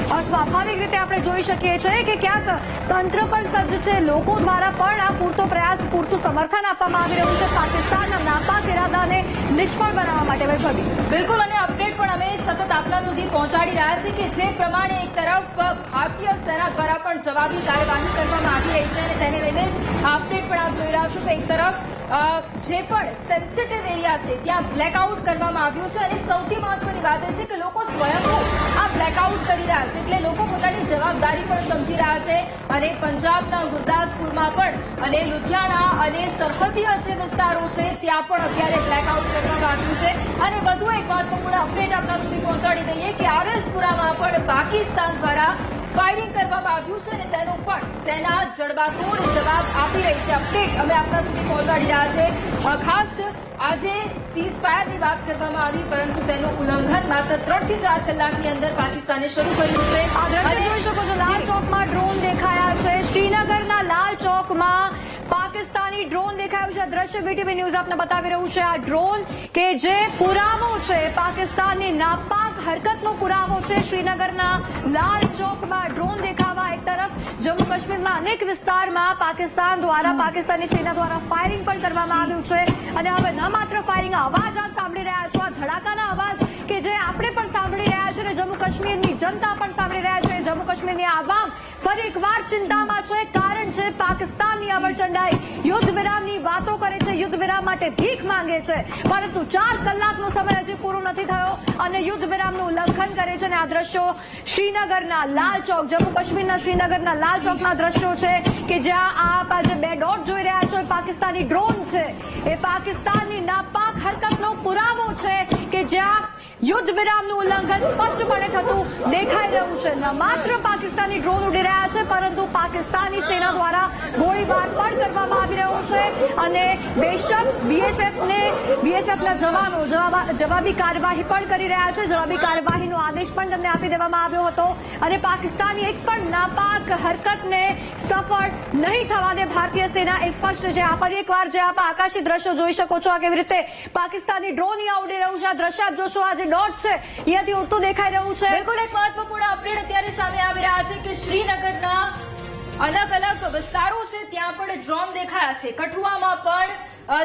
સ્વાભાવિક રીતે આપણે જોઈ શકીએ છીએ કે ક્યાંક તંત્ર પણ સજ્જ છે, લોકો દ્વારા પણ આ પૂરતો પ્રયાસ, પૂરતું સમર્થન આપવામાં આવી રહ્યું છે પાકિસ્તાનના નાપાક ઇરાદાને નિષ્ફળ બનાવવા માટે. વૈભવી, બિલકુલ, અને અપડેટ પણ અમે સતત આપના સુધી પહોંચાડી રહ્યા છીએ કે જે પ્રમાણે એક તરફ ભારતીય સેના દ્વારા પણ જવાબી કાર્યવાહી કરવામાં આવી રહી છે અને તેને લઈને જ આ અપડેટ પણ આપ જોઈ રહ્યા છો કે એક તરફ જે પણ સેન્સિટિવ એરિયા છે ત્યાં બ્લેકઆઉટ કરવામાં આવ્યું છે અને સૌથી મહત્વની વાત એ છે કે લોકો સ્વયંભૂ આ બ્લેકઆઉટ કરી રહ્યા છે, એટલે લોકો પોતાની જવાબદારી પણ સમજી રહ્યા છે. અને પંજાબના ગુરદાસપુરમાં પણ અને લુધિયાણા અને સરહદીય જે વિસ્તારો છે ત્યાં પણ અત્યારે બ્લેકઆઉટ કરવામાં આવ્યું છે. અને વધુ એક મહત્વપૂર્ણ અપડેટ આપણા સુધી પહોંચાડી દઈએ કે આરએસપુરામાં પણ પાકિસ્તાન દ્વારા ફાયરિંગ કરવામાં આવ્યું છે અને તેનો પણ સેના જડબાતોડ જવાબ આપી રહી છે. અપડેટ અમે આપણા સુધી પહોંચાડી રહ્યા છે. ખાસ આજે સીઝ ફાયરની વાત કરવામાં આવી, પરંતુ તેનું ઉલ્લંઘન માત્ર 3 થી 4 કલાકની અંદર પાકિસ્તાને શરૂ કર્યું છે. આ દ્રશ્ય જોઈ શકો છો, લાલ ચોકમાં ડ્રોન દેખાયા છે. શ્રીનગરના લાલ ચોકમાં પાકિસ્તાની ડ્રોન દેખાયું છે. આ દ્રશ્ય વીટીવી ન્યૂઝ આપને બતાવી રહ્યું છે. આ ડ્રોન કે જે પુરાવો છે, પાકિસ્તાનની નાપાક હરકતનો પુરાવો છે. શ્રીનગરના લાલ ચોકમાં ડ્રોન દેખાવા એક તરફ જમ્મુ કાશ્મીરના અનેક વિસ્તારમાં પાકિસ્તાન દ્વારા, પાકિસ્તાની સેના દ્વારા ફાયરિંગ પણ કરવામાં આવ્યું છે. અને હવે ન માત્ર ફાયરિંગ, અવાજ આપ સાંભળી રહ્યા છો, આ ધડાકાના અવાજ કે જે આપણે પણ સાંભળી રહ્યા છે અને જમ્મુ કાશ્મીરની જનતા પણ સાંભળી રહ્યા છે. જમ્મુ કાશ્મીરની આવામ ફરી એકવાર ચિંતામાં છે. કારણ છે પાકિસ્તાનની અવરચંડાઈ, યુદ્ધ વિરામની વાતો કરે છે, યુદ્ધ વિરામ માટે ભીખ માંગે છે, પરંતુ 4 કલાકનો સમય હજી પૂરો નથી થયો અને યુદ્ધ વિરામનું ઉલ્લંઘન કરે છે. અને આ દ્રશ્યો શ્રીનગરના લાલ ચોક, જમ્મુ કાશ્મીરના શ્રીનગરના લાલ ચોકના દ્રશ્યો છે કે જ્યાં આપ આજે 2 ડોટ જોઈ રહ્યા છો, પાકિસ્તાની ડ્રોન છે. એ પાકિસ્તાનની નાપાક હરકતનો પુરાવો છે કે જ્યાં યુદ્ધ વિરામનું ઉલ્લંઘન સ્પષ્ટપણે થતું દેખાઈ રહ્યું છે. ન માત્ર પાકિસ્તાની ડ્રોન ઉડી રહ્યા છે, પરંતુ પાકિસ્તાની સેના દ્વારા ગોળીબાર પણ કરવામાં આવી રહ્યો છે. અને બેશક બીએસએફના જવાનો જવાબી કાર્યવાહી પણ કરી રહ્યા છે. જવાબી કાર્યવાહીનો આદેશ પણ તેમને આપી દેવામાં આવ્યો હતો. અને પાકિસ્તાની એક પણ નાપાક હરકતને સફળ નહીં થવા દે ભારતીય સેના, એ સ્પષ્ટ છે. આ ફરી એકવાર જે આપ આકાશી દ્રશ્યો જોઈ શકો છો, આ કેવી રીતે પાકિસ્તાની ડ્રોન અહીંયા ઉડી રહ્યું છે. આ દ્રશ્ય આપ જોશો, આ જે ડોટ છે અહીંયાથી ઉડતું દેખાઈ રહ્યું છે. બિલકુલ, એક મહત્વપૂર્ણ અપડેટ અત્યારે સામે આવી રહ્યા છે કે શ્રીનગરના અલગ અલગ વિસ્તારો છે ત્યાં પણ ડ્રોન દેખાયા છે. કઠુઆમાં પણ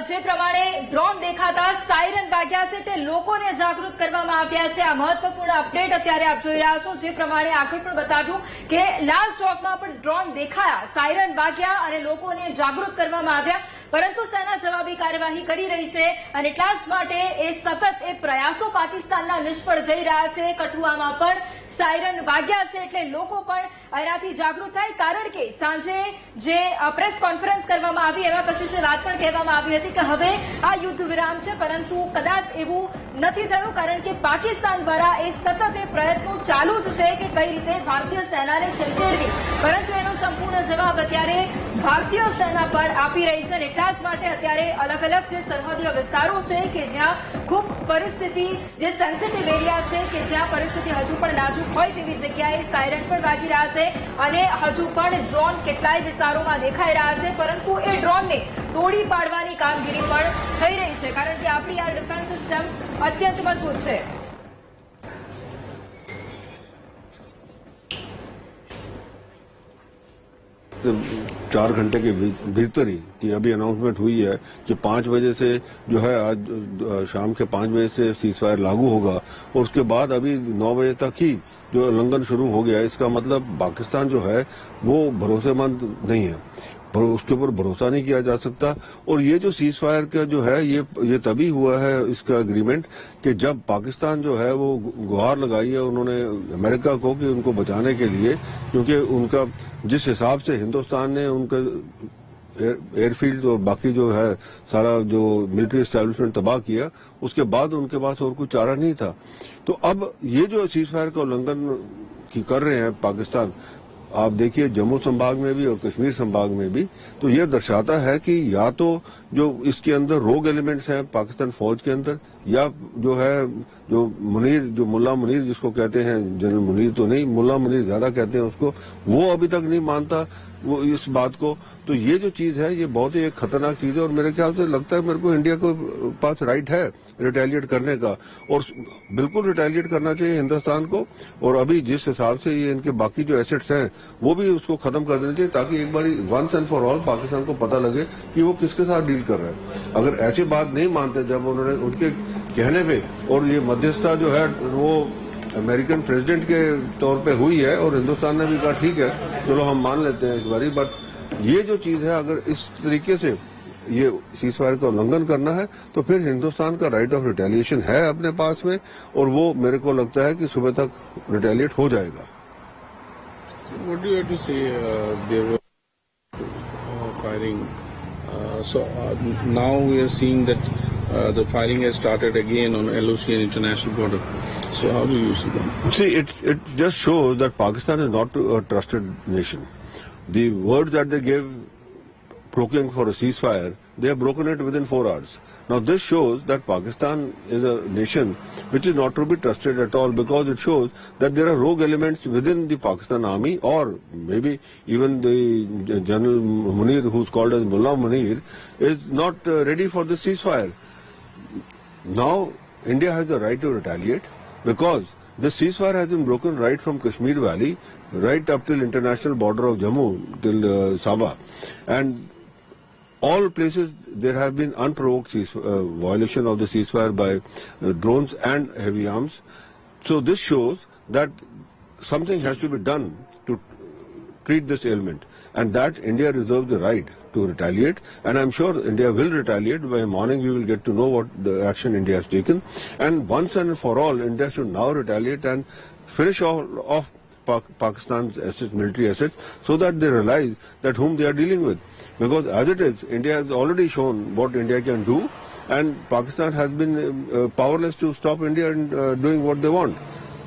જે પ્રમાણે ડ્રોન દેખાતા સાયરન વાગ્યા છે તે લોકોને જાગૃત કરવામાં આવ્યા છે. આ મહત્વપૂર્ણ અપડેટ અત્યારે આપ જોઈ રહ્યા છો. જે પ્રમાણે આગળ પણ બતાવ્યું કે લાલ ચોકમાં પણ ડ્રોન દેખાયા, સાયરન વાગ્યા અને લોકોને જાગૃત કરવામાં આવ્યા, પરંતુ સેના જવાબી કાર્યવાહી કરી રહી છે. અને એટલા જ માટે એ સતત એ પ્રયાસો પાકિસ્તાનના નિષ્ફળ જઈ રહ્યા છે. કઠુઆમાં પણ સાયરન વાગ્યા છે એટલે લોકો પણ એનાથી જાગૃત થાય. કારણ કે સાંજે જે પ્રેસ કોન્ફરન્સ કરવામાં આવી એમાં કશિશે વાત પણ કહેવામાં આવી હતી કે હવે આ યુદ્ધ વિરામ છે, પરંતુ કદાચ એવું નથી થયું. કારણ કે પાકિસ્તાન દ્વારા એ સતત એ પ્રયત્નો ચાલુ જ છે કે કઈ રીતે ભારતીય સેનાને છેડવી, પરંતુ એનો સંપૂર્ણ જવાબ અત્યારે ભારતીય સેના પણ આપી રહી છે. એટલા જ માટે અત્યારે અલગ અલગ જે સરહદીય વિસ્તારો છે કે જ્યાં ખૂબ પરિસ્થિતિ, જે સેન્સિટિવ એરિયા છે કે જ્યાં પરિસ્થિતિ હજુ પણ નાજુક હોય તેવી જગ્યાએ સાયરન પણ વાગી રહ્યા છે. અને હજુ પણ ડ્રોન કેટલાય વિસ્તારોમાં દેખાઈ રહ્યા છે, પરંતુ એ ડ્રોનને તોડી પાડવાની કામગીરી પણ થઈ રહી છે. કારણ કે આપણી આ ડિફેન્સ સિસ્ટમ અત્યંત મજબૂત છે. तो 4 घंटे के भीतर ही कि अभी अनाउंसमेंट हुई है कि 5 बजे से जो है आज शाम के 5 बजे से सीज फायर लागू होगा और उसके बाद अभी 9 बजे तक ही जो उल्लंघन शुरू हो गया है. इसका मतलब पाकिस्तान जो है वो भरोसेमंद नहीं है, उसके ऊपर भरोसा नहीं किया जा सकता. और ये जो सीज फायर का जो है ये तभी हुआ है इसका एग्रीमेंट कि जब पाकिस्तान जो है वो गुहार लगाई है उन्होंने अमेरिका को कि उनको बचाने के लिए, क्योंकि उनका जिस हिसाब से हिंदुस्तान ने उनका एयरफील्ड और बाकी जो है सारा जो मिलिट्री एस्टेब्लिशमेंट तबाह किया, उसके बाद उनके पास और कोई चारा नहीं था. तो अब ये जो सीज फायर का उल्लंघन कर रहे हैं पाकिस्तान, आप देखिए जम्मू संभाग में भी और कश्मीर संभाग में भी, तो ये दर्शाता है कि या तो जो इसके अंदर रोग एलिमेंट्स हैं पाकिस्तान फौज के अंदर, या जो है जो मुल्ला मुनीर जिसको कहते हैं, जनरल मुनीर तो नहीं, मुल्ला मुनीर ज्यादा कहते हैं उसको, वो अभी तक नहीं मानता, वो इस बात को। तो ये जो चीज है ये बहुत ही एक खतरनाक चीज है और मेरे ख्याल से लगता है मेरे को इंडिया को पास राइट है रिटेलिएट करने का और बिल्कुल रिटेलिएट करना चाहिए हिंदुस्तान को। और अभी जिस हिसाब से ये इनके बाकी जो एसेट्स हैं वो भी उसको खत्म कर देना चाहिए ताकि एक बार once and for all Pakistan को पता लगे कि वो किसके साथ डील कर रहा है। अगर ऐसी बात नहीं मानते जब उन्होंने उनके कहने पे और ये मध्यस्थता जो है वो अमेरिकन प्रेसिडेंट के तौर पे हुई है और हिंदुस्तान ने भी कहा ठीक है चलो हम मान लेते हैं इस बारी, बट ये जो चीज है अगर इस तरीके से ये सीजफायर का उल्लंघन करना है तो फिर हिंदुस्तान का राइट ऑफ रिटेलिएशन है अपने पास में और वो मेरे को लगता है कि सुबह तक रिटेलिएट हो जाएगा। What do you have to say? There were firing. Now we are seeing that the firing has started again on LOC and international border. So how do you see that? See, it just shows that Pakistan is not a trusted nation. The words that they gave proclaiming for a ceasefire, they have broken it within 4 hours. Now this shows that Pakistan is a nation which is not to be trusted at all because it shows that there are rogue elements within the Pakistan army or maybe even the General Munir, who's called as Mullah Munir, is not ready for the ceasefire. Now India has the right to retaliate because the ceasefire has been broken right from Kashmir Valley right up till international border of Jammu till Sabah, and all places there have been unprovoked violation of the ceasefire by drones and heavy arms. So this shows that something has to be done to treat this ailment and that India reserves the right to retaliate, and I'm sure India will retaliate. By morning we will get to know what the action India has taken, and once and for all India should now retaliate and finish off Pakistan's assets, military assets, so that they realize that whom they are dealing with. Because as it is, India has already shown what India can do, and Pakistan has been powerless to stop India in doing what they want.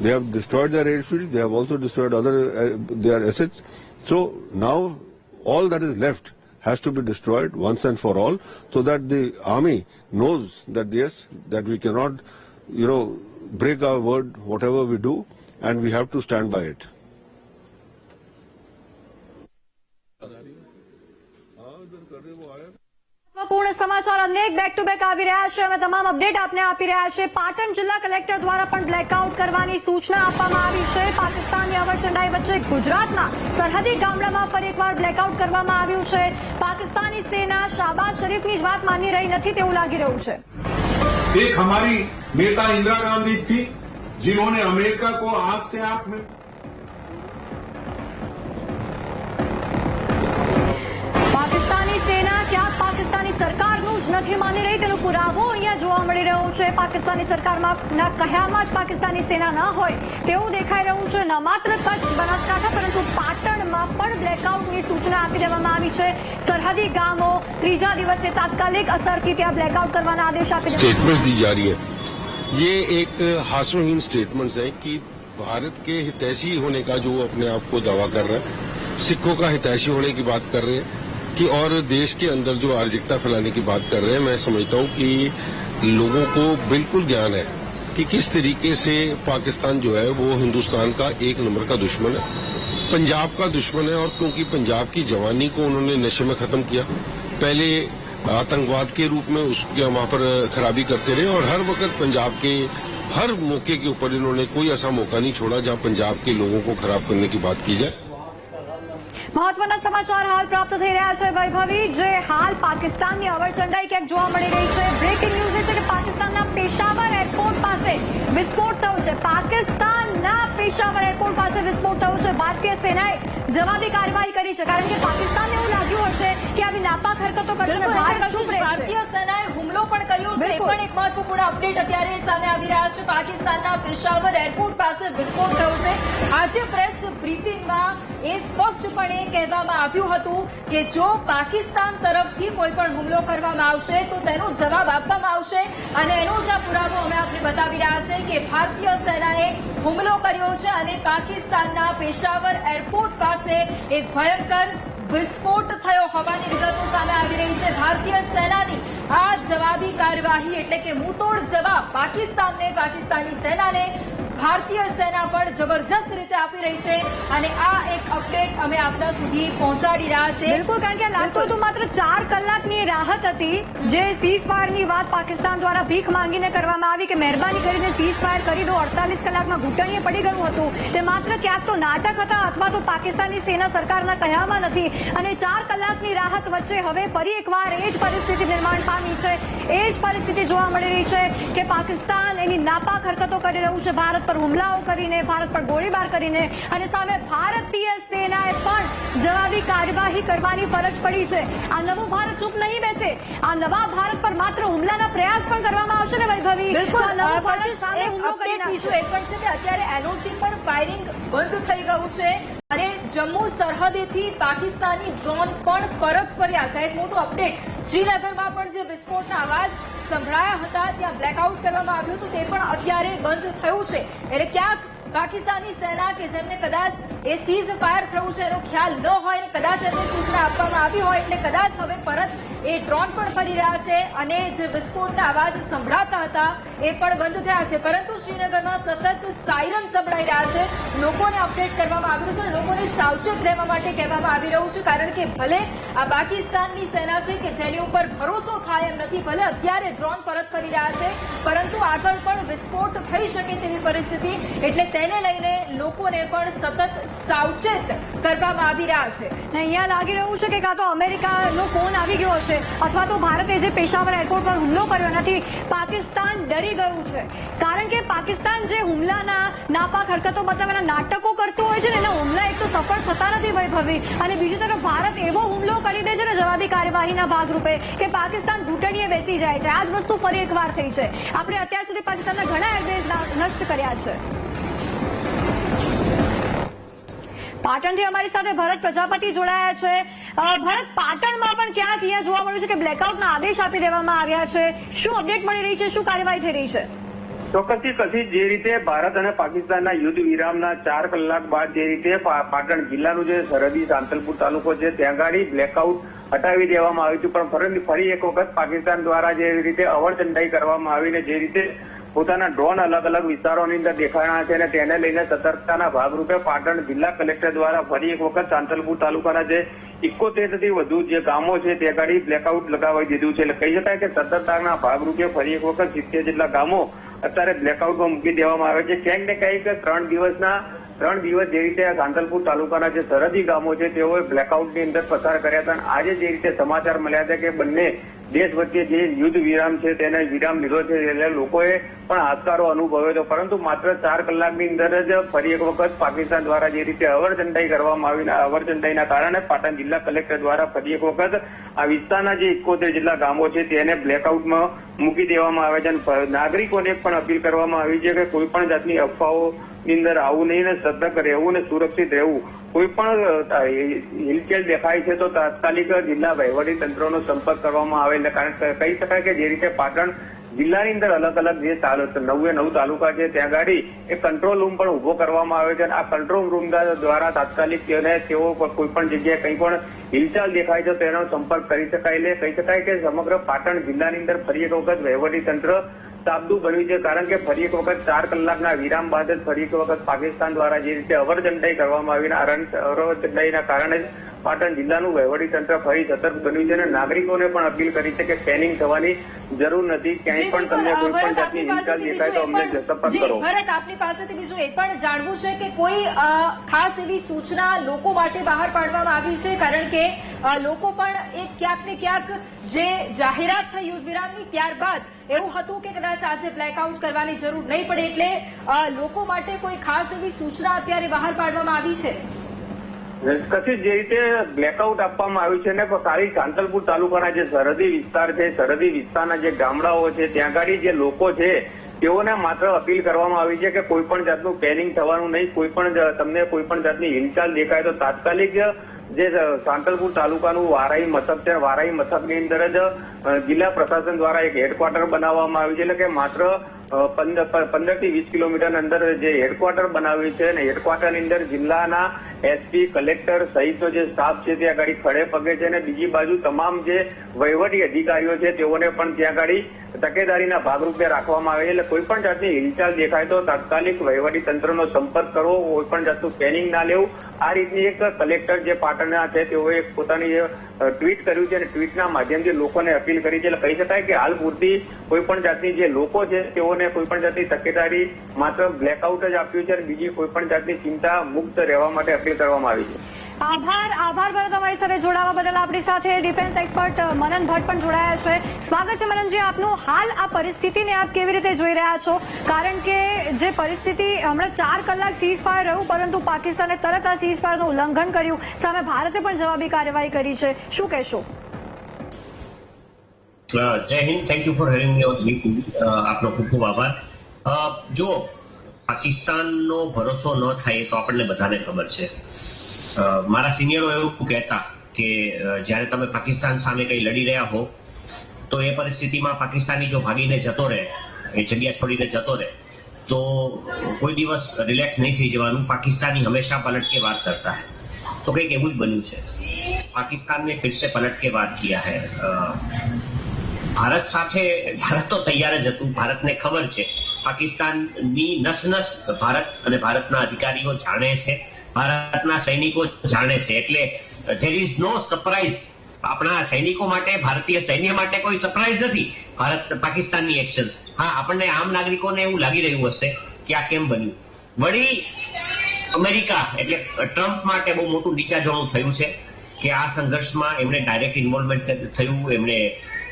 They have destroyed their airfield, they have also destroyed other their assets. So now all that is left has to be destroyed once and for all, so that the army knows that yes, that we cannot, break our word whatever we do, and we have to stand by it. પૂર્ણ સમાચાર અનેક back to back આવી રહ્યા છે અમે તમામ update આપને આપી રહ્યા છે। પાટણ જિલ્લા કલેક્ટર દ્વારા પણ બ્લેકઆઉટ કરવાની સૂચના આપવામાં આવી છે। પાકિસ્તાનની અવરચંડાઈ વચ્ચે ગુજરાતના સરહદી ગામડામાં ફરી એકવાર બ્લેકઆઉટ કરવામાં આવ્યું છે। પાકિસ્તાની સેના શાહબાઝ શરીફની જ વાત માની રહી નથી તેવું લાગી રહ્યું છે। एक हमारी नेता इंदिरा गांधी थी जिन्होंने अमेरिका को आंख से आंख में પાકિસ્તાની સેના ક્યાંક પાકિસ્તાની સરકારનું જ નથી માની રહી તેનો પુરાવો અહીંયા જોવા મળી રહ્યો છે। પાકિસ્તાની સરકારના કહ્યામાં જ પાકિસ્તાની સેના ન હોય તેવું દેખાઈ રહ્યું છે। ન માત્ર કચ્છ બનાસકાંઠા પરંતુ પાટણમાં પણ બ્લેકઆઉટની સૂચના આપી દેવામાં આવી છે। સરહદી ગામો ત્રીજા દિવસે તાત્કાલિક અસરથી ત્યાં બ્લેકઆઉટ કરવાના આદેશ આપી स्टेटमेंट दी जा रही है। ये एक हास्यहीन स्टेटमेंट्स है कि भारत के हितैषी होने का जो अपने आप को दावा कर रहे हैं, सिखों का हितैषी होने की बात कर रहे हैं कि और देश के अंदर जो अराजकता फैलाने की बात कर रहे हैं। मैं समझता हूं कि लोगों को बिल्कुल ज्ञान है कि किस तरीके से पाकिस्तान जो है वो हिंदुस्तान का एक नंबर का दुश्मन है, पंजाब का दुश्मन है। और क्योंकि पंजाब की जवानी को उन्होंने नशे में खत्म किया, पहले आतंकवाद के रूप में उसके वहां पर खराबी करते रहे और हर वक्त पंजाब के हर मौके के ऊपर इन्होंने कोई ऐसा मौका नहीं छोड़ा जहां पंजाब के लोगों को खराब करने की बात की जाए। મહત્વના સમાચાર હાલ પ્રાપ્ત થઈ રહ્યા છે વૈભવી, જે હાલ પાકિસ્તાનની અવરચંડાઈ ક્યાંક જોવા મળી રહી છે। બ્રેકિંગ ન્યૂઝ એ છે કે પાકિસ્તાનના પેશાવર એરપોર્ટ પાસે વિસ્ફોટ થયો છે। પાકિસ્તાનના પેશાવર એરપોર્ટ પાસે વિસ્ફોટ થયો છે। ભારતીય સેનાએ જવાબી કાર્યવાહી કરી છે કારણ કે પાકિસ્તાનને એવું લાગ્યું હશે કે આવી નાપાક હરકતો કરશે અને ભારત ચૂપ રહેશે। ભારતીય સેનાએ હુમલો પણ કર્યો છે। એ પણ એક મહત્વપૂર્ણ અપડેટ અત્યારે સામે આવી રહ્યા છે। પાકિસ્તાનના પેશાવર એરપોર્ટ પાસે વિસ્ફોટ થયો છે। આજે પ્રેસ બ્રીફિંગમાં એ સ્પષ્ટપણે કહેવામાં આવ્યું હતું કે જો પાકિસ્તાન તરફથી કોઈ પણ હુમલો કરવામાં આવશે તો તેનો જવાબ આપવામાં આવશે, અને એનો જ આ પુરાવો અમે આપને બતાવી રહ્યા છે કે ભારતીય સેનાએ હુમલો કર્યો છે અને પાકિસ્તાનના પેશાવર એરપોર્ટ પાસે એક ભયંકર વિસ્ફોટ થયો હોવાની વિગતો સામે આવી રહી છે। ભારતીય સેનાની આ જવાબી કાર્યવાહી એટલે કે મુંતોડ જવાબ પાકિસ્તાની સેનાને ભારતીય સેના પણ જબરજસ્ત રીતે આપી રહી છે અને આ એક અપડેટ અમે આપના સુધી પહોંચાડી રહ્યા છે. બિલકુલ, કારણ કે લાગતું હતું માત્ર 4 કલાકની રાહત હતી જે સીઝફાયરની વાત પાકિસ્તાન દ્વારા ભીખ માંગીને કરવામાં આવી કે મહેરબાની કરીને સીઝફાયર કરી દો, 48 કલાકમાં ઘૂંટણીએ પડી ગયું હતું. તે માત્ર ક્યાંક તો નાટક હતા અથવા તો પાકિસ્તાની સેના સરકારના કહેવામાં નથી. અને 4 કલાકની રાહત વચ્ચે હવે ફરી એકવાર એ જ પરિસ્થિતિ નિર્માણ પામી છે. એ જ પરિસ્થિતિ જોવા મળી રહી છે કે પાકિસ્તાન એની નાપાક હરકતો કરી રહ્યું છે, ભારત પર હુમલાઓ કરીને, ભારત પર ગોળીબાર કરીને, અને સામે ભારતીય સેનાએ પણ જવાબી કાર્યવાહી કરવાની ફરજ પડી છે. આ નવું ભારત ચૂપ નહીં બેસે. આ નવા ભારત પર માત્ર હુમલાના પ્રયાસ પણ કરવામાં આવશે ને વૈભવી. બિલકુલ. તો આ નવું ભારત કશિશ, સામે એક હુમલો કરી અપડેટ બીજું નાખશે. એ પણ છે કે અત્યારે એનઓસી પર ફાયરિંગ બંધ થઈ ગયું છે અને જમ્મુ સરહદેથી પાકિસ્તાની ડ્રોન પણ પરત ફર્યા છે. એક મોટું અપડેટ. શ્રીનગરમાં પણ જે વિસ્ફોટના અવાજ સંભળાયા હતા ત્યાં બ્લેકઆઉટ કરવામાં આવ્યું હતું તે પણ અત્યારે બંધ થયું છે. એટલે ક્યાંક પાકિસ્તાની સેના કે જેમને કદાચ એ સીઝ ફાયર થયું છે એનો ખ્યાલ ન હોય ને કદાચ એમને સૂચના આપવામાં આવી હોય એટલે કદાચ હવે પરત એ ડ્રોન પણ ફરી રહ્યા છે અને જે વિસ્ફોટના અવાજ સંભળાતા હતા એ પણ બંધ થયા છે. પરંતુ શ્રીનગરમાં સતત સાયરન સંભળાઈ રહ્યા છે. લોકોને અપડેટ કરવામાં આવી રહ્યું છે, લોકોને સાવચેત રહેવા માટે કહેવામાં આવી રહ્યું છે, કારણ કે ભલે આ પાકિસ્તાનની સેના છે કે જેની ઉપર ભરોસો થાય એમ નથી, ભલે અત્યારે ડ્રોન પરત ફરી રહ્યા છે પરંતુ આગળ પણ વિસ્ફોટ થઈ શકે તેવી પરિસ્થિતિ, એટલે તેને લઈને લોકોને પણ સતત સાવચેત કરવામાં આવી રહ્યા છે. ને અહીંયા લાગી રહ્યું છે કે કાં તો અમેરિકાનો ફોન આવી ગયો હશે અથવા તો ભારતે જે પેશાવર એરપોર્ટ પર હુમલો કર્યો એનાથી પાકિસ્તાન ડરી ગયું છે. કારણ કે પાકિસ્તાન જે હુમલાના નાપાક હરકતો બતાવવાના નાટકો કરતું હોય છે ને એના હુમલા એક તો સફળ થતા નથી વૈભવી, અને બીજી તરફ ભારત એવો હુમલો કરી દે છે ને જવાબી કાર્યવાહીના ભાગરૂપે કે પાકિસ્તાન ઘૂંટણીએ બેસી જાય છે. આ જ વસ્તુ ફરી એકવાર થઈ છે. આપણે અત્યાર સુધી પાકિસ્તાનના ઘણા એરબેઝ નષ્ટ કર્યા છે. પાટણથી અમારી સાથે ભરત પ્રજાપતિ જોડાયા છે. ભરત, પાટણમાં પણ ક્યાંક અહીંયા જોવા મળ્યું છે કે બ્લેકઆઉટના આદેશ આપી દેવામાં આવ્યા છે. શું અપડેટ મળી રહી છે, શું કાર્યવાહી થઈ રહી છે? ચોક્કસથી કશી જે રીતે ભારત અને પાકિસ્તાનના યુદ્ધ વિરામના 4 કલાક બાદ જે રીતે પાટણ જિલ્લાનું જે સરહદી સાંતલપુર તાલુકો છે ત્યાં ગાડી બ્લેકઆઉટ હટાવી દેવામાં આવ્યું હતું, પણ ફરી એક વખત પાકિસ્તાન દ્વારા જે રીતે અવરચંડાઈ કરવામાં આવીને જે રીતે પોતાના ડ્રોન અલગ અલગ વિસ્તારોની અંદર દેખાણા છે અને તેને લઈને સતર્કતાના ભાગરૂપે પાટણ જિલ્લા કલેક્ટર દ્વારા ફરી એક વખત સાંતલપુર તાલુકાના જે 71 થી વધુ જે ગામો છે તે ગાડી બ્લેકઆઉટ લગાવી દીધું છે. એટલે કહી શકાય કે સતર્કતાના ભાગરૂપે ફરી એક વખત 70 જેટલા ગામો અત્યારે બ્લેકઆઉટમાં મૂકી દેવામાં આવે છે. ક્યાંક ને ક્યાંક 3 દિવસ જે રીતે સાંતલપુર તાલુકાના જે સરહદી ગામો છે તેઓએ બ્લેકઆઉટની અંદર પસાર કર્યા હતા. આજે જે રીતે સમાચાર મળ્યા હતા કે બંને દેશ વચ્ચે જે યુદ્ધ વિરામ છે તેને વિરામ લીધો છે એટલે લોકોએ પણ હાશકારો અનુભવ્યો હતો, પરંતુ માત્ર 4 કલાકની અંદર જ ફરી એક વખત પાકિસ્તાન દ્વારા જે રીતે અવરચંડાઈ કરવામાં આવી, અવરચંડાઈના કારણે પાટણ જિલ્લા કલેક્ટર દ્વારા ફરી એક વખત આ વિસ્તારના જે 71 જેટલા ગામો છે તેને બ્લેકઆઉટમાં મૂકી દેવામાં આવે છે. અને નાગરિકોને પણ અપીલ કરવામાં આવી છે કે કોઈ પણ જાતની અફવાઓ ની અંદર આવું નહીં ને સતર્ક રહેવું ને સુરક્ષિત રહેવું. કોઈ પણ હિલચાલ દેખાય છે તો તાત્કાલિક જિલ્લા વહીવટી તંત્રનો સંપર્ક કરવામાં આવે. એટલે કારણ કહી શકાય કે જે રીતે પાટણ જિલ્લાની અંદર અલગ અલગ જે 9 તાલુકા છે ત્યાં ગાડી એક કંટ્રોલ રૂમ પણ ઉભો કરવામાં આવે છે અને આ કંટ્રોલ રૂમ દ્વારા તાત્કાલિક તેઓ કોઈ પણ જગ્યાએ કંઈ પણ હિલચાલ દેખાય છે તેનો સંપર્ક કરી શકાય. એટલે કહી શકાય કે સમગ્ર પાટણ જિલ્લાની અંદર ફરી એક વખત વહીવટી તંત્ર સાબદું બન્યું છે, કારણ કે ફરી એક વખત 4 કલાકના વિરામ બાદ જ ફરી એક વખત પાકિસ્તાન દ્વારા જે રીતે અવરચંડાઈ કરવામાં આવી, અવરચંડાઈના કારણે પાટણ જિલ્લાનું વહીવટી તંત્ર ફરી સતર્ક બન્યું છે અને નાગરિકોને પણ અપીલ કરી છે કે પેનિંગ થવાની જરૂર નથી. ક્યાંય પણ તમને કોઈ પણ જાતની હિંસા દેખાય તો અમને સંપર્ક કરો. ભરત, આપની પાસેથી બીજું એ પણ જાણવું છે કે કોઈ ખાસ એવી સૂચના લોકો માટે બહાર પાડવામાં આવી છે, કારણ કે લોકો પણ એક ક્યાંક ને ક્યાંક જે જાહેરાત થઈ યુદ્ધ વિરામની ત્યારબાદ એવું હતું કે કદાચ આજે બ્લેકઆઉટ કરવાની જરૂર નહીં પડે, એટલે લોકો માટે કોઈ ખાસ એવી સૂચના અત્યારે બહાર પાડવામાં આવી છે? કશી જે રીતે બ્લેકઆઉટ આપવામાં આવ્યું છે ને ખાલી સાંતલપુર તાલુકાના જે સરહદી વિસ્તાર છે, સરહદી વિસ્તારના જે ગામડાઓ છે ત્યાં ગાડી જે લોકો છે તેઓને માત્ર અપીલ કરવામાં આવી છે કે કોઈ પણ જાતનું પેનિંગ થવાનું નહીં. કોઈ પણ તમને કોઈ પણ જાતની હિલચાલ દેખાય તો તાત્કાલિક જે સાંતલપુર તાલુકાનું વારાઈ મથક છે, વારાઈ મથકની અંદર જ જિલ્લા પ્રશાસન દ્વારા એક હેડક્વાર્ટર બનાવવામાં આવ્યું છે. એટલે કે માત્ર 15 થી 20 કિલોમીટર અંદર જે હેડક્વાર્ટર બનાવ્યું છે અને હેડક્વાર્ટરની અંદર જિલ્લાના એસપી, કલેક્ટર સહિતનો જે સ્ટાફ છે ત્યાં આગળ ખડે પગે છે અને બીજી બાજુ તમામ જે વહીવટી અધિકારીઓ છે તેઓને પણ ત્યાં આગળ તકેદારીના ભાગરૂપે રાખવામાં આવે છે. એટલે કોઈ પણ જાતની હિલચાલ દેખાય તો તાત્કાલિક વહીવટી તંત્રનો સંપર્ક કરવો, કોઈ પણ જાતનું પેનિંગ ના લેવું. આ રીતની એક કલેક્ટર જે પાટણના છે તેઓએ ટ્વીટ કર્યું છે અને ટ્વીટના માધ્યમથી લોકોને અપીલ કરી છે. એટલે કહી શકાય કે હાલ પૂરતી કોઈ પણ જાતની જે લોકો છે તેઓને કોઈ પણ જાતની તકેદારી માત્ર બ્લેકઆઉટ જ આપ્યું છે અને બીજી કોઈ પણ જાતની ચિંતા મુક્ત રહેવા માટે અપીલ કરવામાં આવી છે. આભાર ભરત, તમારી સાથે જોડાવા બદલ. આપણી સાથે ડિફેન્સ એક્સપર્ટ મનન ભટ્ટ પણ જોડાયા છે. સ્વાગત છે મનનજી આપનું. હાલ આ પરિસ્થિતિને આપ કેવી રીતે જોઈ રહ્યા છો? કારણ કે જે પરિસ્થિતિ હમણાં 4 કલાક સીઝ ફાયર રહ્યું, પરંતુ પાકિસ્તાને તરત આ સીઝ ફાયરનું ઉલ્લંઘન કર્યું, સામે ભારતે પણ જવાબી કાર્યવાહી કરી છે. શું કહેશો? જય Hind, thank you for having me on meeting. આપનો ખૂબ ખૂબ આભાર. જો પાકિસ્તાનનો ભરોસો ન થાય તો આપણને બધાને ખબર છે. મારા સિનિયરો એવું કહેતા કે જ્યારે તમે પાકિસ્તાન સામે કંઈ લડી રહ્યા હો તો એ પરિસ્થિતિમાં પાકિસ્તાની જો ભાગીને જતો રહે, એ જગ્યા છોડીને જતો રહે, તો કોઈ દિવસ રિલેક્સ નહીં થઈ જવાનું. પાકિસ્તાની હંમેશા પલટ કે વાર કરતા હૈ. તો કંઈક એવું જ બન્યું છે. પાકિસ્તાન ને ફિર સે પલટ કે વાર કિયા હૈ. ભારત સાથે ભારત તો તૈયાર જ હતું. ભારતને ખબર છે પાકિસ્તાનની નસ ભારત અને ભારતના અધિકારીઓ જાણે છે, ભારતના સૈનિકો જાણે છે. એટલે ધેર ઇઝ નો સરપ્રાઇઝ. આપણા સૈનિકો માટે, ભારતીય સૈન્ય માટે કોઈ સરપ્રાઇઝ નથી પાકિસ્તાનની એક્શન. હા, આપણને આમ નાગરિકોને એવું લાગી રહ્યું હશે કે આ કેમ બન્યું. વળી અમેરિકા એટલે ટ્રમ્પ માટે બહુ મોટું નીચાજોણું થયું છે કે આ સંઘર્ષમાં એમણે ડાયરેક્ટ ઇન્વોલ્વમેન્ટ થયું. એમણે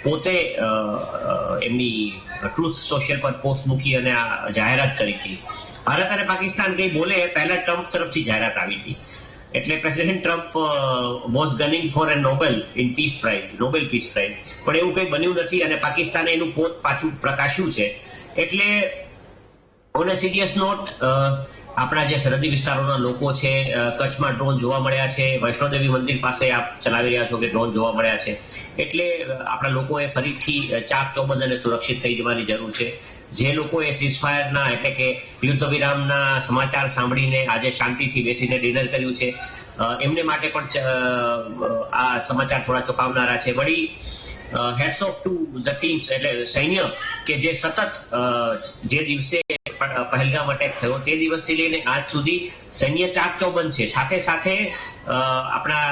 પોતે એમની ટ્રુથ સોશિયલ પર પોસ્ટ મૂકી અને આ જાહેરાત કરી હતી. ભારત અને પાકિસ્તાન કંઈ બોલે પહેલા ટ્રમ્પ તરફથી જાહેરાત આવી હતી. એટલે president Trump was gunning for a Nobel peace prize. પણ એવું કંઈ બન્યું નથી અને પાકિસ્તાને એનું પોત પાછું પ્રકાશ્યું છે. એટલે ઓન એ સિરિયસ નોટ, આપણા જે સરહદી વિસ્તારોના લોકો છે, કચ્છમાં ડ્રોન જોવા મળ્યા છે, વૈષ્ણોદેવી મંદિર પાસે આપ ચલાવી રહ્યા છો કે ડ્રોન જોવા મળ્યા છે. એટલે આપણા લોકોએ ફરીથી ચાક ચોબંધ અને સુરક્ષિત થઈ જવાની જરૂર છે. જે લોકોએ સીઝફાયરના એટલે કે યુદ્ધ વિરામના સમાચાર સાંભળીને આજે શાંતિથી બેસીને ડિનર કર્યું છે, એમને માટે પણ આ સમાચાર થોડા ચોંકાવનારા છે. વળી heads of to the teams એટલે સૈન્ય કે જે સતત જે દિવસે પહેલગામ અટેક થયો તે દિવસથી લઈને આજ સુધી સૈન્ય ચાક ચોબંધ છે. સાથે સાથે આપણા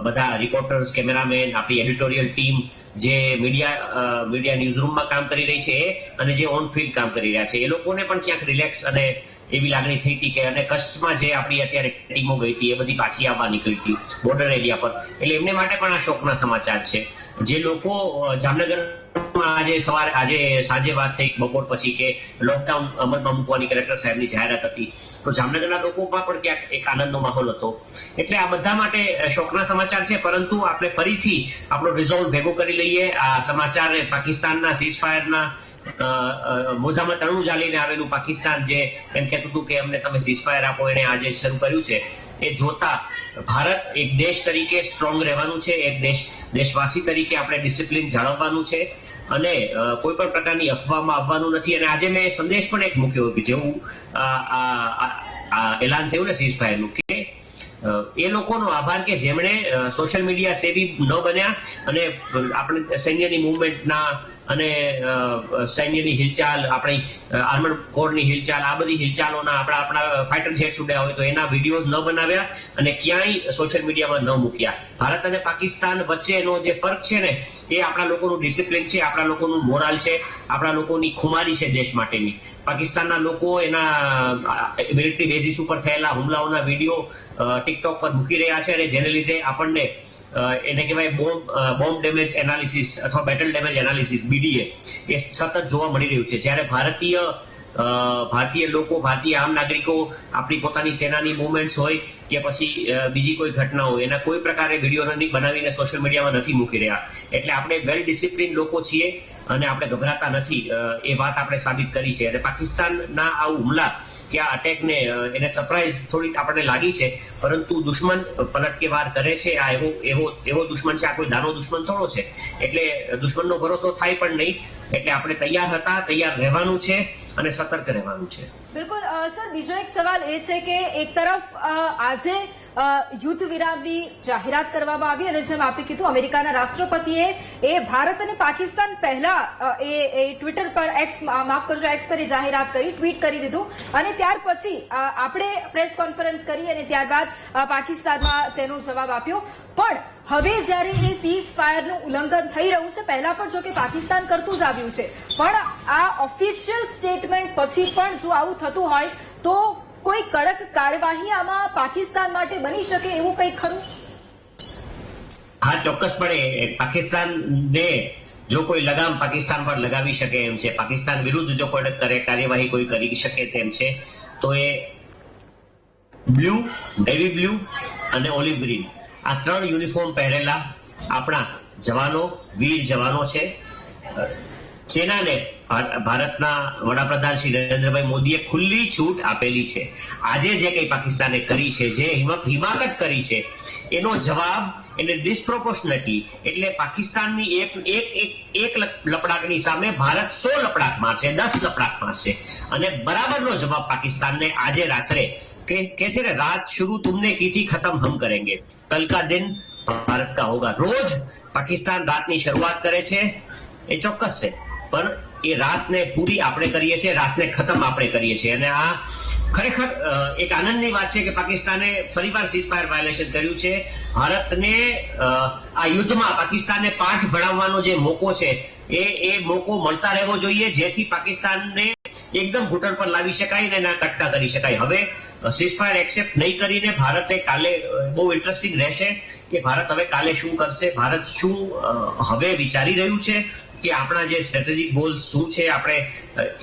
બધા રિપોર્ટર્સ, કેમેરામેન, આપણી એડિટોરિયલ ટીમ જે મીડિયા ન્યૂઝરૂમમાં કામ કરી રહી છે અને જે ઓન ફિલ્ડ કામ કરી રહ્યા છે, એ લોકોને પણ ક્યાંક રિલેક્સ અને એવી લાગણી થઈ હતી કે અને કચ્છમાં જે આપણી અત્યારે ટીમો ગઈ હતી એ બધી પાછી આવવા નીકળી હતી બોર્ડર એરિયા પર. એટલે એમને માટે પણ આ શોકના સમાચાર છે. જે લોકો જામનગરમાં આજે સાંજે વાત થઈ બપોર પછી કે લોકડાઉન અમલમાં મૂકવાની કલેક્ટર સાહેબની જાહેરાત હતી, તો જામનગરના લોકોમાં પણ ક્યાંક એક આનંદનો માહોલ હતો. એટલે આ બધા માટે શોકના સમાચાર છે. પરંતુ આપણે ફરીથી આપણો રિઝોલ્વ ભેગો કરી લઈએ. આ સમાચાર પાકિસ્તાનના સીઝફાયરના મોઢામાં તણું જાલીને આવેલું પાકિસ્તાન જે એમ કહેતું હતું કે અમને તમે સીઝફાયર આપો, એને આજે શરૂ કર્યું છે. એ જોતા ભારત એક દેશ તરીકે સ્ટ્રોંગ રહેવાનું છે. એક દેશવાસી તરીકે આપણે ડિસિપ્લિન જાળવવાનું છે અને કોઈ પણ પ્રકારની અફવામાં આવવાનું નથી. અને આજે મેં સંદેશ પણ એક મૂક્યો કે જેવું એલાન થયું ને સીઝફાયરનું, કે એ લોકોનો આભાર કે જેમણે સોશિયલ મીડિયા સેવી ન બન્યા અને આપણે સૈન્યની મુવમેન્ટના અને સૈન્યની હિલચાલ, આપણી આર્મડ કોરની હિલચાલ, આ બધી હિલચાલોના આપણા ફાઇટર જેટ્સ ઉડ્યા હોય તો એના વિડીયોઝ ન બનાવ્યા અને ક્યાંય સોશિયલ મીડિયામાં ન મૂક્યા. ભારત અને પાકિસ્તાન વચ્ચેનો જે ફરક છે ને, એ આપણા લોકોનું ડિસિપ્લિન છે, આપણા લોકોનું મોરાલ છે, આપણા લોકોની ખુમારી છે દેશ માટેની. પાકિસ્તાનના લોકો એના મિલિટરી બેઝિસ ઉપર થયેલા હુમલાઓના વિડીયો ટિકટોક પર મૂકી રહ્યા છે અને જેને લીધે આપણને એને કહેવાય બોમ્બ ડેમેજ એનાલિસિસ અથવા બેટલ ડેમેજ એનાલિસિસ BDA એ સતત જોવા મળી રહ્યું છે. જ્યારે ભારતીય લોકો, ભારતીય આમ નાગરિકો આપણી પોતાની સેનાની મુવમેન્ટ્સ હોય કે પછી બીજી કોઈ ઘટના હોય એના કોઈ પ્રકારે વિડીયો બનાવીને સોશિયલ મીડિયામાં નથી મૂકી રહ્યા. એટલે આપણે વેલ ડિસિપ્લિન લોકો છીએ અને આપણે ગભરાતા નથી, એ વાત આપણે સાબિત કરી છે. અને પાકિસ્તાનના આ હુમલા કે આ અટેકને એને સરપ્રાઇઝ થોડીક આપણને લાગી છે, પરંતુ દુશ્મન પલટ કે વાર કરે છે. આ એવો દુશ્મન છે, આ કોઈ નાનો દુશ્મન થોડો છે. એટલે દુશ્મનનો ભરોસો થાય પણ નહીં. એટલે આપણે તૈયાર હતા, તૈયાર રહેવાનું છે અને સતર્ક રહેવાનું છે. બિલકુલ સર, બીજો એક સવાલ એ છે કે એક તરફ આજે યુદ્ધ વિરામની જાહેરાત કરવામાં આવી અને જેમ આપે કીધું અમેરિકાના રાષ્ટ્રપતિએ એ ભારત અને પાકિસ્તાન પહેલા એ ટ્વિટર પર એક્સ પર એ જાહેરાત કરી, ટ્વીટ કરી દીધું અને ત્યાર પછી આપણે પ્રેસ કોન્ફરન્સ કરી અને ત્યારબાદ પાકિસ્તાનમાં તેનો જવાબ આપ્યો. પણ હવે જ્યારે એ સીઝ ફાયરનું ઉલ્લંઘન થઈ રહ્યું છે, પહેલા પણ જો કે પાકિસ્તાન કરતું જ આવ્યું છે, પણ આ ઓફિશિયલ સ્ટેટમેન્ટ પછી પણ જો આવું થતું હોય તો કોઈ કડક કાર્યવાહી આમાં પાકિસ્તાન માટે બની શકે એવું કંઈ ખરું? હા, ચોક્કસપણે પાકિસ્તાનને જો કોઈ લગામ પાકિસ્તાન પર લગાવી શકે એમ છે, પાકિસ્તાન વિરુદ્ધ જો કોઈ કાર્યવાહી કોઈ કરી શકે તેમ છે, તો એ બ્લુ, નેવી બ્લુ અને ઓલિવ ગ્રીન આ 3 યુનિફોર્મ પહેરેલા આપણા જવાનો, વીર જવાનો છે. સેનાને ભારતના વડાપ્રધાન શ્રી નરેન્દ્રભાઈ મોદીએ ખુલ્લી છૂટ આપેલી છે. આજે જે કંઈ પાકિસ્તાને કરી છે, જે હિમાકત કરી છે, એનો જવાબ એને ડિસ્પ્રોપોર્શનેટલી, એટલે પાકિસ્તાનની એક લપડાકની સામે ભારત 100 લપડાક મારશે, 10 લપડાક મારશે અને બરાબરનો જવાબ પાકિસ્તાનને આજે રાત્રે कैसे ना रात शुरू तुमने की थी खत्म हम करेंगे, कल का दिन भारत का होगा. रोज पाकिस्तान रातની શરૂઆત કરે છે એ ચોક્કસ છે, પણ એ રાતને પૂરી આપણે કરીએ છીએ, રાતને ખતમ આપણે કરીએ છીએ. અને આ ખરેખર એક આનંદની વાત છે કે પાકિસ્તાને ફરીવાર સીઝફાયર વાયોલેશન કર્યું છે. ભારતને આ યુદ્ધમાં પાકિસ્તાનને પાઠ ભણાવવાનો જે મોકો છે એ મોકો મળતા રહેવો જોઈએ, જેથી પાકિસ્તાનને એકદમ ઘૂંટણ પર લાવી શકાય અને એના કટકા કરી શકાય. હવે સીઝફાયર એક્સેપ્ટ નહીં કરીને ભારતે કાલે બહુ ઇન્ટરેસ્ટિંગ રહેશે કે ભારત હવે કાલે શું કરશે, ભારત શું હવે વિચારી રહ્યું છે કે આપણા જે સ્ટ્રેટેજિક ગોલ્સ શું છે, આપણે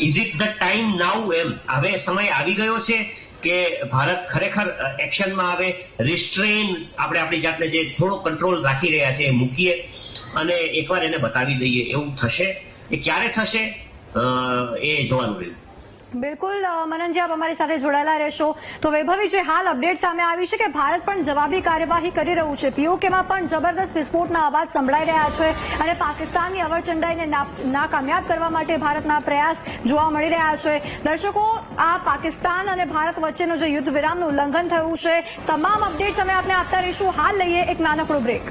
ઇઝ ઇટ ધ ટાઈમ નાઉ, એમ હવે સમય આવી ગયો છે કે ભારત ખરેખર એક્શનમાં આવે, રિસ્ટ્રેન આપણે આપણી જાતને જે થોડો કંટ્રોલ રાખી રહ્યા છે એ મૂકીએ અને એકવાર એને બતાવી દઈએ. એવું થશે, એ ક્યારે થશે એ જોવાનું રહ્યું. બિલકુલ મનનજી, આપ અમારી સાથે જોડાયેલા રહેશો. તો વૈભવી, જે હાલ અપડેટ સામે આવી છે કે ભારત પણ જવાબી કાર્યવાહી કરી રહ્યું છે, પીઓકેમાં પણ જબરદસ્ત વિસ્ફોટના અવાજ સંભળાઈ રહ્યા છે અને પાકિસ્તાનની અવરચંડાઈને નાકામયાબ કરવા માટે ભારતના પ્રયાસ જોવા મળી રહ્યા છે. દર્શકો, આ પાકિસ્તાન અને ભારત વચ્ચેનું જે યુદ્ધ વિરામનું ઉલ્લંઘન થયું છે, તમામ અપડેટ્સ અમે આપને આપતા રહીશું. હાલ લઈએ એક નાનકડો બ્રેક.